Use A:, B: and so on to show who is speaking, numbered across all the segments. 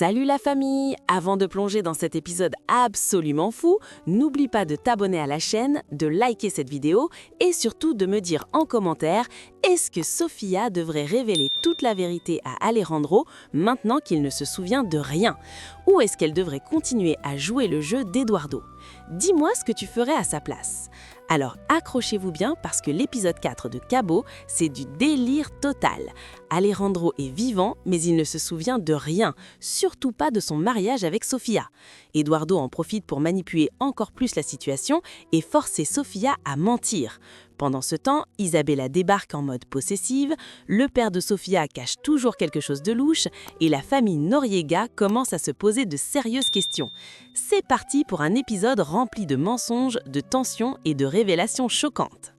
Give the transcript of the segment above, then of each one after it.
A: Salut la famille! Avant de plonger dans cet épisode absolument fou, n'oublie pas de t'abonner à la chaîne, de liker cette vidéo et surtout de me dire en commentaire est-ce que Sofia devrait révéler toute la vérité à Alejandro maintenant qu'il ne se souvient de rien? Ou est-ce qu'elle devrait continuer à jouer le jeu d'Eduardo? Dis-moi ce que tu ferais à sa place. Alors accrochez-vous bien parce que l'épisode 4 de Cabo, c'est du délire total. Alejandro est vivant, mais il ne se souvient de rien, surtout pas de son mariage avec Sofia. Eduardo en profite pour manipuler encore plus la situation et forcer Sofia à mentir. Pendant ce temps, Isabella débarque en mode possessive, le père de Sofia cache toujours quelque chose de louche et la famille Noriega commence à se poser de sérieuses questions. C'est parti pour un épisode rempli de mensonges, de tensions et de révélations choquantes.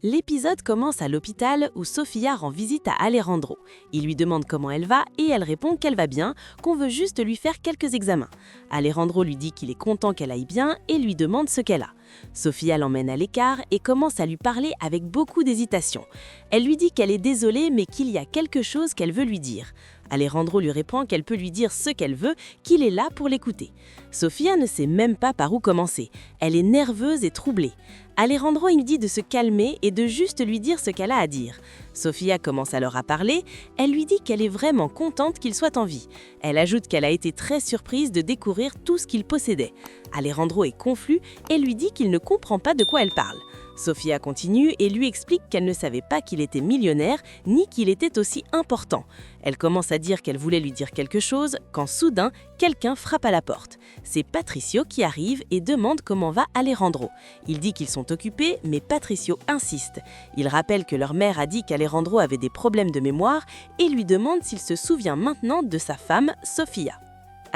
A: L'épisode commence à l'hôpital où Sofia rend visite à Alejandro. Il lui demande comment elle va et elle répond qu'elle va bien, qu'on veut juste lui faire quelques examens. Alejandro lui dit qu'il est content qu'elle aille bien et lui demande ce qu'elle a. Sofia l'emmène à l'écart et commence à lui parler avec beaucoup d'hésitation. Elle lui dit qu'elle est désolée mais qu'il y a quelque chose qu'elle veut lui dire. Alejandro lui répond qu'elle peut lui dire ce qu'elle veut, qu'il est là pour l'écouter. Sofia ne sait même pas par où commencer. Elle est nerveuse et troublée. Alejandro lui dit de se calmer et de juste lui dire ce qu'elle a à dire. Sofia commence alors à parler. Elle lui dit qu'elle est vraiment contente qu'il soit en vie. Elle ajoute qu'elle a été très surprise de découvrir tout ce qu'il possédait. Alejandro est confus et lui dit qu'il ne comprend pas de quoi elle parle. Sofia continue et lui explique qu'elle ne savait pas qu'il était millionnaire ni qu'il était aussi important. Elle commence à dire qu'elle voulait lui dire quelque chose quand soudain, quelqu'un frappe à la porte. C'est Patricio qui arrive et demande comment va Alejandro. Il dit qu'ils sont occupés, mais Patricio insiste. Il rappelle que leur mère a dit qu'Alejandro avait des problèmes de mémoire et lui demande s'il se souvient maintenant de sa femme, Sofia.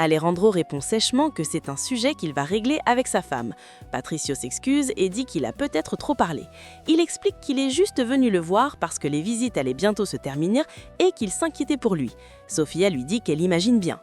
A: Alejandro répond sèchement que c'est un sujet qu'il va régler avec sa femme. Patricio s'excuse et dit qu'il a peut-être trop parlé. Il explique qu'il est juste venu le voir parce que les visites allaient bientôt se terminer et qu'il s'inquiétait pour lui. Sofia lui dit qu'elle imagine bien.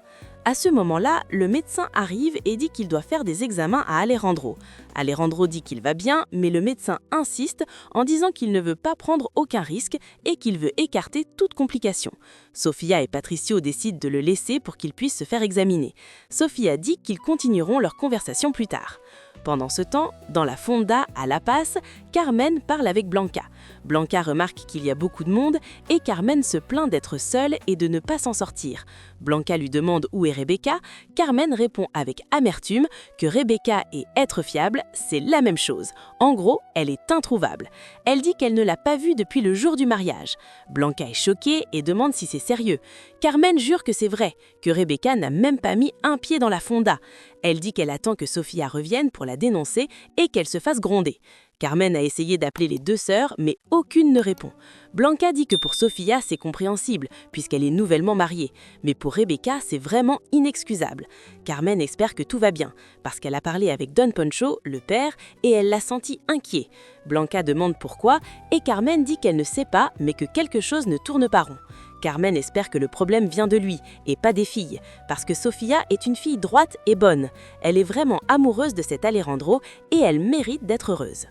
A: À ce moment-là, le médecin arrive et dit qu'il doit faire des examens à Alejandro. Alejandro dit qu'il va bien, mais le médecin insiste en disant qu'il ne veut pas prendre aucun risque et qu'il veut écarter toute complication. Sofia et Patricio décident de le laisser pour qu'il puisse se faire examiner. Sofia dit qu'ils continueront leur conversation plus tard. Pendant ce temps, dans la fonda à La Paz, Carmen parle avec Blanca. Blanca remarque qu'il y a beaucoup de monde et Carmen se plaint d'être seule et de ne pas s'en sortir. Blanca lui demande où est Rebecca. Carmen répond avec amertume que Rebecca et être fiable, c'est la même chose. En gros, elle est introuvable. Elle dit qu'elle ne l'a pas vue depuis le jour du mariage. Blanca est choquée et demande si c'est sérieux. Carmen jure que c'est vrai, que Rebecca n'a même pas mis un pied dans la fonda. Elle dit qu'elle attend que Sofia revienne pour la dénoncer et qu'elle se fasse gronder. Carmen a essayé d'appeler les deux sœurs, mais aucune ne répond. Blanca dit que pour Sofia, c'est compréhensible, puisqu'elle est nouvellement mariée. Mais pour Rebecca, c'est vraiment inexcusable. Carmen espère que tout va bien, parce qu'elle a parlé avec Don Poncho, le père, et elle l'a senti inquiet. Blanca demande pourquoi, et Carmen dit qu'elle ne sait pas, mais que quelque chose ne tourne pas rond. Carmen espère que le problème vient de lui, et pas des filles, parce que Sofia est une fille droite et bonne. Elle est vraiment amoureuse de cet Alejandro, et elle mérite d'être heureuse.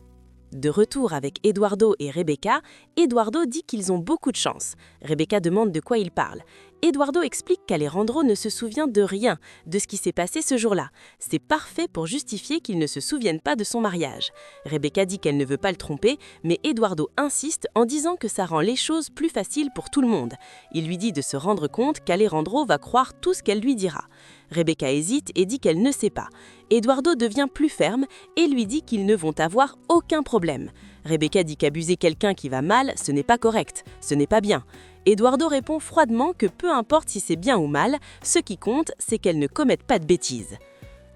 A: De retour avec Eduardo et Rebecca, Eduardo dit qu'ils ont beaucoup de chance. Rebecca demande de quoi il parle. Eduardo explique qu'Alejandro ne se souvient de rien de ce qui s'est passé ce jour-là. C'est parfait pour justifier qu'il ne se souvienne pas de son mariage. Rebecca dit qu'elle ne veut pas le tromper, mais Eduardo insiste en disant que ça rend les choses plus faciles pour tout le monde. Il lui dit de se rendre compte qu'Alejandro va croire tout ce qu'elle lui dira. Rebecca hésite et dit qu'elle ne sait pas. Eduardo devient plus ferme et lui dit qu'ils ne vont avoir aucun problème. Rebecca dit qu'abuser quelqu'un qui va mal, ce n'est pas correct, ce n'est pas bien. Eduardo répond froidement que peu importe si c'est bien ou mal, ce qui compte, c'est qu'elle ne commette pas de bêtises.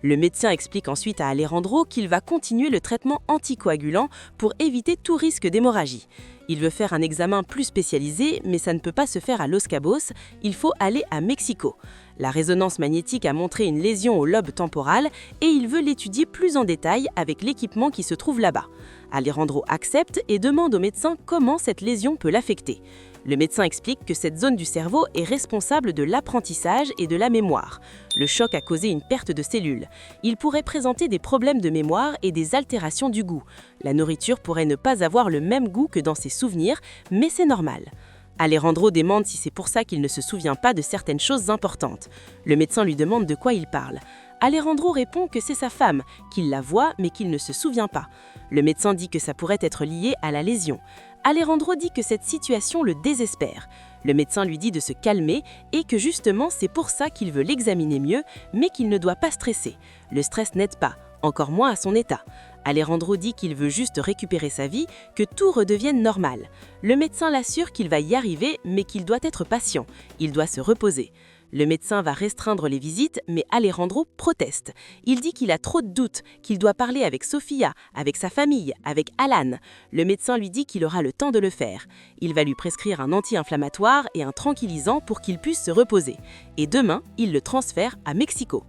A: Le médecin explique ensuite à Alejandro qu'il va continuer le traitement anticoagulant pour éviter tout risque d'hémorragie. Il veut faire un examen plus spécialisé, mais ça ne peut pas se faire à Los Cabos, il faut aller à Mexico. La résonance magnétique a montré une lésion au lobe temporal et il veut l'étudier plus en détail avec l'équipement qui se trouve là-bas. Alejandro accepte et demande au médecin comment cette lésion peut l'affecter. Le médecin explique que cette zone du cerveau est responsable de l'apprentissage et de la mémoire. Le choc a causé une perte de cellules. Il pourrait présenter des problèmes de mémoire et des altérations du goût. La nourriture pourrait ne pas avoir le même goût que dans ses souvenirs, mais c'est normal. Alejandro demande si c'est pour ça qu'il ne se souvient pas de certaines choses importantes. Le médecin lui demande de quoi il parle. Alejandro répond que c'est sa femme, qu'il la voit mais qu'il ne se souvient pas. Le médecin dit que ça pourrait être lié à la lésion. Alejandro dit que cette situation le désespère. Le médecin lui dit de se calmer et que justement c'est pour ça qu'il veut l'examiner mieux, mais qu'il ne doit pas stresser. Le stress n'aide pas, encore moins à son état. Alejandro dit qu'il veut juste récupérer sa vie, que tout redevienne normal. Le médecin l'assure qu'il va y arriver, mais qu'il doit être patient. Il doit se reposer. Le médecin va restreindre les visites, mais Alejandro proteste. Il dit qu'il a trop de doutes, qu'il doit parler avec Sofia, avec sa famille, avec Alan. Le médecin lui dit qu'il aura le temps de le faire. Il va lui prescrire un anti-inflammatoire et un tranquillisant pour qu'il puisse se reposer. Et demain, il le transfère à Mexico.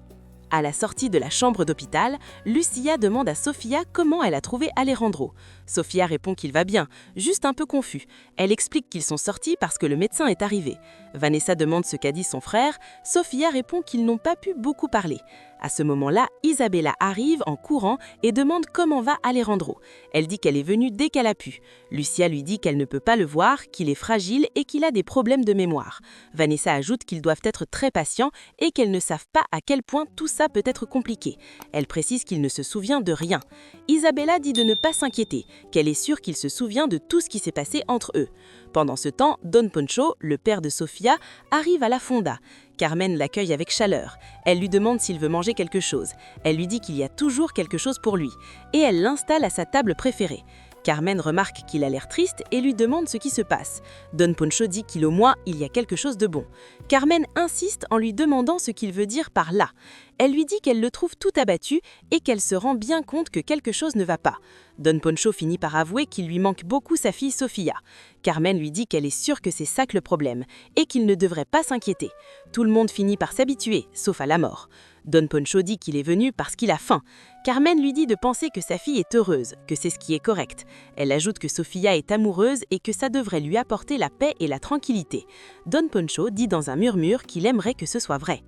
A: À la sortie de la chambre d'hôpital, Lucia demande à Sofia comment elle a trouvé Alejandro. Sofia répond qu'il va bien, juste un peu confus. Elle explique qu'ils sont sortis parce que le médecin est arrivé. Vanessa demande ce qu'a dit son frère. Sofia répond qu'ils n'ont pas pu beaucoup parler. À ce moment-là, Isabella arrive en courant et demande comment va Alejandro. Elle dit qu'elle est venue dès qu'elle a pu. Lucia lui dit qu'elle ne peut pas le voir, qu'il est fragile et qu'il a des problèmes de mémoire. Vanessa ajoute qu'ils doivent être très patients et qu'elles ne savent pas à quel point tout ça peut être compliqué. Elle précise qu'il ne se souvient de rien. Isabella dit de ne pas s'inquiéter, qu'elle est sûre qu'il se souvient de tout ce qui s'est passé entre eux. Pendant ce temps, Don Poncho, le père de Sofia, arrive à la fonda. Carmen l'accueille avec chaleur. Elle lui demande s'il veut manger quelque chose. Elle lui dit qu'il y a toujours quelque chose pour lui. Et elle l'installe à sa table préférée. Carmen remarque qu'il a l'air triste et lui demande ce qui se passe. Don Poncho dit qu'au moins il y a quelque chose de bon. Carmen insiste en lui demandant ce qu'il veut dire par là. Elle lui dit qu'elle le trouve tout abattu et qu'elle se rend bien compte que quelque chose ne va pas. Don Poncho finit par avouer qu'il lui manque beaucoup sa fille Sofia. Carmen lui dit qu'elle est sûre que c'est ça que le problème et qu'il ne devrait pas s'inquiéter. Tout le monde finit par s'habituer, sauf à la mort. Don Poncho dit qu'il est venu parce qu'il a faim. Carmen lui dit de penser que sa fille est heureuse, que c'est ce qui est correct. Elle ajoute que Sofia est amoureuse et que ça devrait lui apporter la paix et la tranquillité. Don Poncho dit dans un murmure qu'il aimerait que ce soit vrai.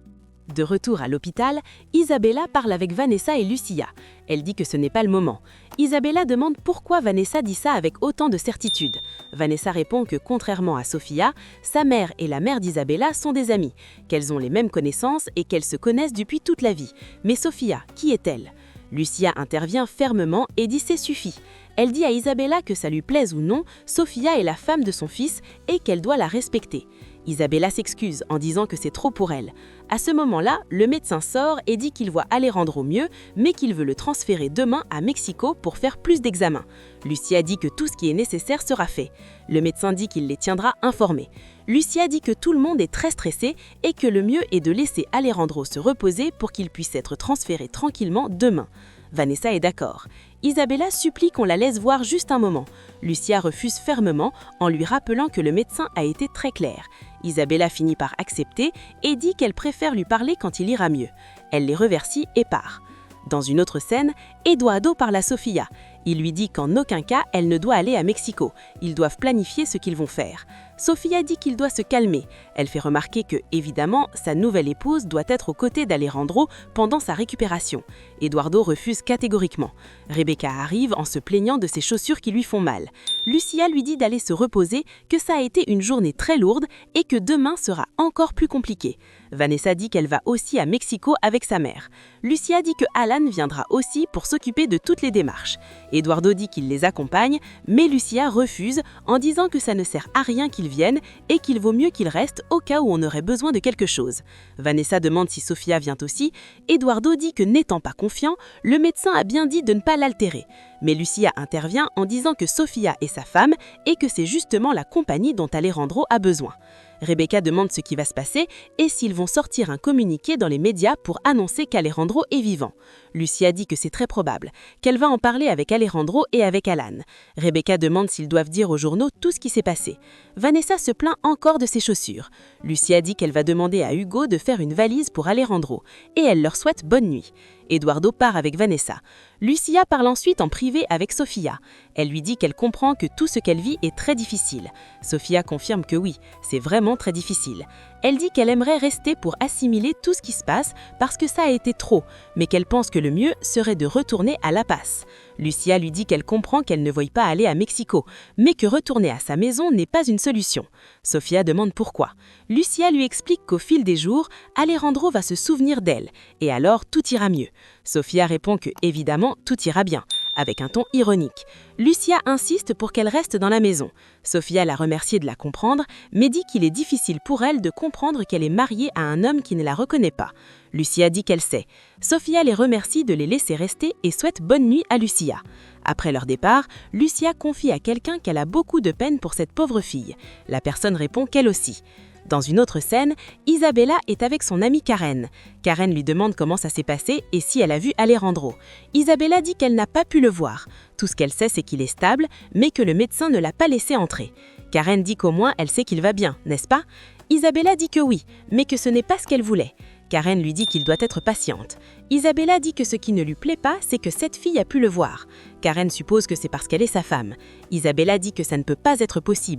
A: De retour à l'hôpital, Isabella parle avec Vanessa et Lucia. Elle dit que ce n'est pas le moment. Isabella demande pourquoi Vanessa dit ça avec autant de certitude. Vanessa répond que contrairement à Sofia, sa mère et la mère d'Isabella sont des amies, qu'elles ont les mêmes connaissances et qu'elles se connaissent depuis toute la vie. Mais Sofia, qui est-elle ? Lucia intervient fermement et dit c'est suffit. Elle dit à Isabella que ça lui plaise ou non, Sofia est la femme de son fils et qu'elle doit la respecter. Isabella s'excuse en disant que c'est trop pour elle. À ce moment-là, le médecin sort et dit qu'il voit Alejandro mieux, mais qu'il veut le transférer demain à Mexico pour faire plus d'examens. Lucia dit que tout ce qui est nécessaire sera fait. Le médecin dit qu'il les tiendra informés. Lucia dit que tout le monde est très stressé et que le mieux est de laisser Alejandro se reposer pour qu'il puisse être transféré tranquillement demain. Vanessa est d'accord. Isabella supplie qu'on la laisse voir juste un moment. Lucia refuse fermement en lui rappelant que le médecin a été très clair. Isabella finit par accepter et dit qu'elle préfère lui parler quand il ira mieux. Elle les remercie et part. Dans une autre scène, Eduardo parle à Sofia. Il lui dit qu'en aucun cas, elle ne doit aller à Mexico. Ils doivent planifier ce qu'ils vont faire. Sofia dit qu'il doit se calmer. Elle fait remarquer que, évidemment, sa nouvelle épouse doit être aux côtés d'Alejandro pendant sa récupération. Eduardo refuse catégoriquement. Rebecca arrive en se plaignant de ses chaussures qui lui font mal. Lucia lui dit d'aller se reposer, que ça a été une journée très lourde et que demain sera encore plus compliqué. Vanessa dit qu'elle va aussi à Mexico avec sa mère. Lucia dit que Alan viendra aussi pour s'occuper de toutes les démarches. Eduardo dit qu'il les accompagne, mais Lucia refuse en disant que ça ne sert à rien qu'ils viennent et qu'il vaut mieux qu'ils restent au cas où on aurait besoin de quelque chose. Vanessa demande si Sofia vient aussi. Eduardo dit que n'étant pas confiant, le médecin a bien dit de ne pas l'altérer. Mais Lucia intervient en disant que Sofia est sa femme et que c'est justement la compagnie dont Alejandro a besoin. Rebecca demande ce qui va se passer et s'ils vont sortir un communiqué dans les médias pour annoncer qu'Alejandro est vivant. Lucia dit que c'est très probable, qu'elle va en parler avec Alejandro et avec Alan. Rebecca demande s'ils doivent dire aux journaux tout ce qui s'est passé. Vanessa se plaint encore de ses chaussures. Lucia dit qu'elle va demander à Hugo de faire une valise pour Alejandro et elle leur souhaite bonne nuit. Eduardo part avec Vanessa. Lucia parle ensuite en privé avec Sofia. Elle lui dit qu'elle comprend que tout ce qu'elle vit est très difficile. Sofia confirme que oui, c'est vraiment très difficile. Elle dit qu'elle aimerait rester pour assimiler tout ce qui se passe parce que ça a été trop, mais qu'elle pense que le mieux serait de retourner à La Paz. Lucia lui dit qu'elle comprend qu'elle ne veuille pas aller à Mexico, mais que retourner à sa maison n'est pas une solution. Sofia demande pourquoi. Lucia lui explique qu'au fil des jours, Alejandro va se souvenir d'elle, et alors tout ira mieux. Sofia répond que, évidemment, tout ira bien, avec un ton ironique. Lucia insiste pour qu'elle reste dans la maison. Sofia la remercie de la comprendre, mais dit qu'il est difficile pour elle de comprendre qu'elle est mariée à un homme qui ne la reconnaît pas. Lucia dit qu'elle sait. Sofia les remercie de les laisser rester et souhaite bonne nuit à Lucia. Après leur départ, Lucia confie à quelqu'un qu'elle a beaucoup de peine pour cette pauvre fille. La personne répond qu'elle aussi. Dans une autre scène, Isabella est avec son amie Karen. Karen lui demande comment ça s'est passé et si elle a vu Alejandro. Isabella dit qu'elle n'a pas pu le voir. Tout ce qu'elle sait, c'est qu'il est stable, mais que le médecin ne l'a pas laissé entrer. Karen dit qu'au moins elle sait qu'il va bien, n'est-ce pas? Isabella dit que oui, mais que ce n'est pas ce qu'elle voulait. Karen lui dit qu'il doit être patiente. Isabella dit que ce qui ne lui plaît pas, c'est que cette fille a pu le voir. Karen suppose que c'est parce qu'elle est sa femme. Isabella dit que ça ne peut pas être possible.